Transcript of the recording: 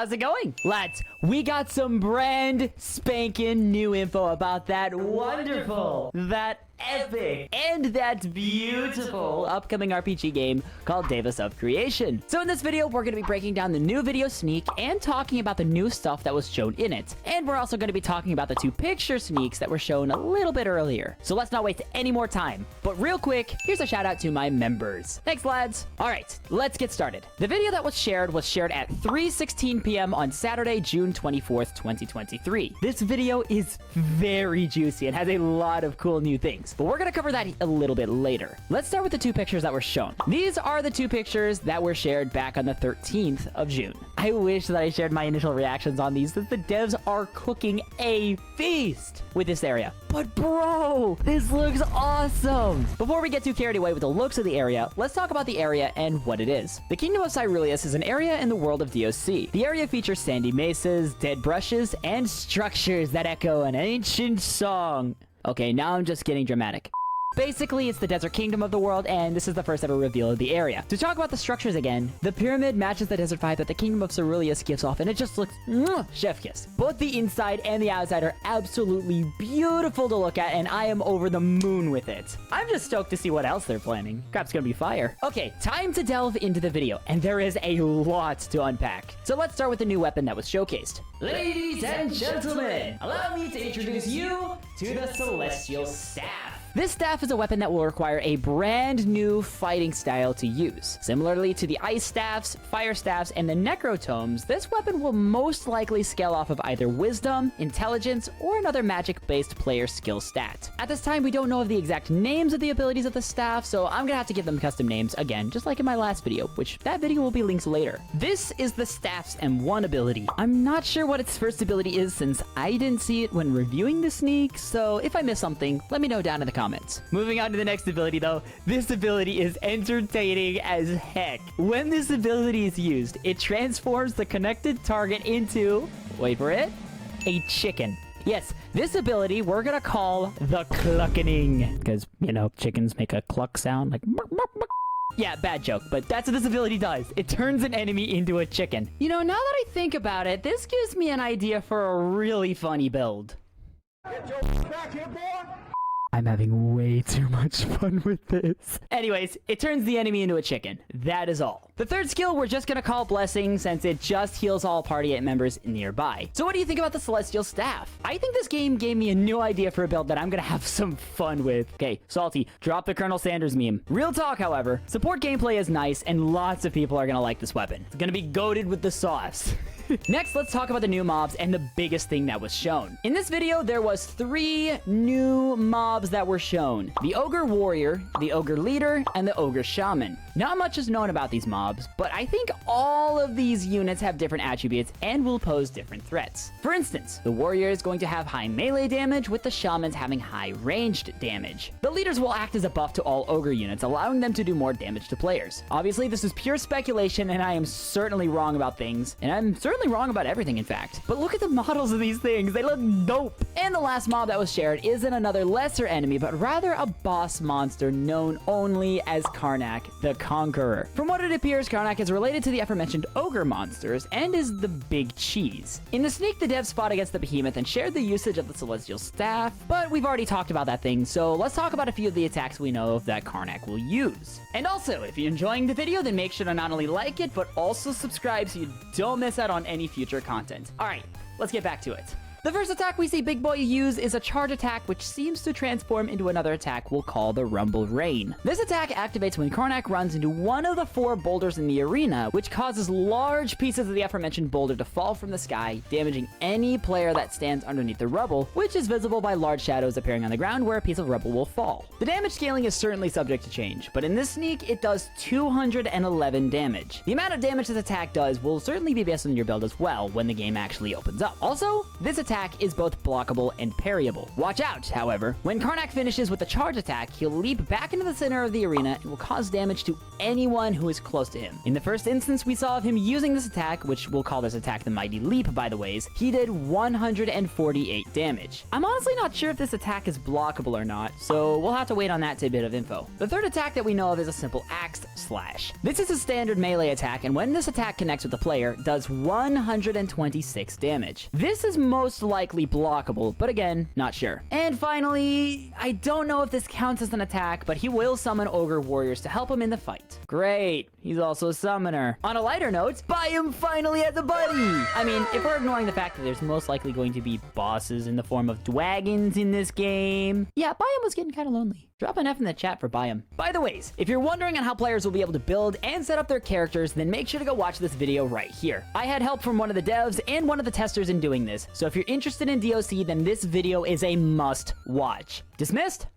how's it going? Lads, we got some brand spanking new info about that wonderful, that epic, and that beautiful upcoming RPG game called Devas of Creation. So in this video, we're going to be breaking down the new video sneak and talking about the new stuff that was shown in it. And we're also going to be talking about the 2 picture sneaks that were shown a little bit earlier. So let's not waste any more time. But real quick, here's a shout out to my members. Thanks, lads. All right, let's get started. The video that was shared at 3:16 p.m. on Saturday, June 24th, 2023. This video is very juicy and has a lot of cool new things, but we're gonna cover that a little bit later. Let's start with the 2 pictures that were shown. These are the 2 pictures that were shared back on the 13th of June. I wish that I shared my initial reactions on these, that the devs are cooking a feast with this area. But bro, this looks awesome! Before we get too carried away with the looks of the area, let's talk about the area and what it is. The Kingdom of Cyruleus is an area in the world of DOC. The area features sandy mesas, dead brushes, and structures that echo an ancient song. Okay, now I'm just getting dramatic. Basically, it's the desert kingdom of the world, and this is the first ever reveal of the area. To talk about the structures again, the pyramid matches the desert vibe that the Kingdom of Cyruleus gives off, and it just looks chef kiss. Both the inside and the outside are absolutely beautiful to look at, and I am over the moon with it. I'm just stoked to see what else they're planning. Crap's gonna be fire. Okay, time to delve into the video, and there is a lot to unpack. So let's start with the new weapon that was showcased. Ladies and gentlemen, allow me to introduce you to the Celestial Staff. This staff is a weapon that will require a brand new fighting style to use. Similarly to the ice staffs, fire staffs, and the necrotomes, this weapon will most likely scale off of either wisdom, intelligence, or another magic-based player skill stat. At this time, we don't know of the exact names of the abilities of the staff, so I'm gonna have to give them custom names again, just like in my last video, which that video will be linked later. This is the staff's M1 ability. I'm not sure what its first ability is since I didn't see it when reviewing the sneak, so if I missed something, let me know down in the comments. Moving on to the next ability though, this ability is entertaining as heck. When this ability is used, it transforms the connected target into, wait for it, a chicken. Yes, this ability we're gonna call the Cluckening, because, you know, chickens make a cluck sound, like bark, bark, bark. Yeah, bad joke, but that's what this ability does. It turns an enemy into a chicken. You know, now that I think about it, this gives me an idea for a really funny build. Get your back here, boy! I'm having way too much fun with this. Anyways, it turns the enemy into a chicken. That is all. The third skill we're just gonna call Blessing since it just heals all party members nearby. So what do you think about the Celestial Staff? I think this game gave me a new idea for a build that I'm gonna have some fun with. Okay, Salty, drop the Colonel Sanders meme. Real talk, however, support gameplay is nice and lots of people are gonna like this weapon. It's gonna be goated with the sauce. Next, let's talk about the new mobs and the biggest thing that was shown. In this video, there was 3 new mobs that were shown. The Ogre Warrior, the Ogre Leader, and the Ogre Shaman. Not much is known about these mobs, but I think all of these units have different attributes and will pose different threats. For instance, the Warrior is going to have high melee damage, with the Shamans having high ranged damage. The Leaders will act as a buff to all Ogre units, allowing them to do more damage to players. Obviously, this is pure speculation, and I am certainly wrong about things, and I'm certainly wrong about everything, in fact. But look at the models of these things. They look dope. And the last mob that was shared isn't another lesser enemy, but rather a boss monster known only as Karnak the Conqueror. From what it appears, Karnak is related to the aforementioned ogre monsters and is the big cheese. In the sneak, the devs fought against the behemoth and shared the usage of the Celestial Staff, but we've already talked about that thing, so let's talk about a few of the attacks we know of that Karnak will use. And also, if you're enjoying the video, then make sure to not only like it, but also subscribe so you don't miss out on any future content. Alright, let's get back to it. The first attack we see Big Boy use is a charge attack which seems to transform into another attack we'll call the Rumble Rain. This attack activates when Karnak runs into one of the 4 boulders in the arena, which causes large pieces of the aforementioned boulder to fall from the sky, damaging any player that stands underneath the rubble, which is visible by large shadows appearing on the ground where a piece of rubble will fall. The damage scaling is certainly subject to change, but in this sneak, it does 211 damage. The amount of damage this attack does will certainly be based on your build as well when the game actually opens up. Also, this attack attack is both blockable and parryable. Watch out, however. When Karnak finishes with a charge attack, he'll leap back into the center of the arena and will cause damage to anyone who is close to him. In the first instance we saw of him using this attack, which we'll call this attack the Mighty Leap by the ways, he did 148 damage. I'm honestly not sure if this attack is blockable or not, so we'll have to wait on that tidbit of info. The third attack that we know of is a simple Axed Slash. This is a standard melee attack, and when this attack connects with the player, does 126 damage. This is most likely blockable, but again, not sure. And finally, I don't know if this counts as an attack, but he will summon Ogre Warriors to help him in the fight. Great, he's also a summoner. On a lighter note, Byam finally has a buddy! I mean, if we're ignoring the fact that there's most likely going to be bosses in the form of dragons in this game. Yeah, Byam was getting kind of lonely. Drop an F in the chat for Byam. By the ways, if you're wondering on how players will be able to build and set up their characters, then make sure to go watch this video right here. I had help from one of the devs and one of the testers in doing this, so if you're interested in DOC, then this video is a must watch. Dismissed?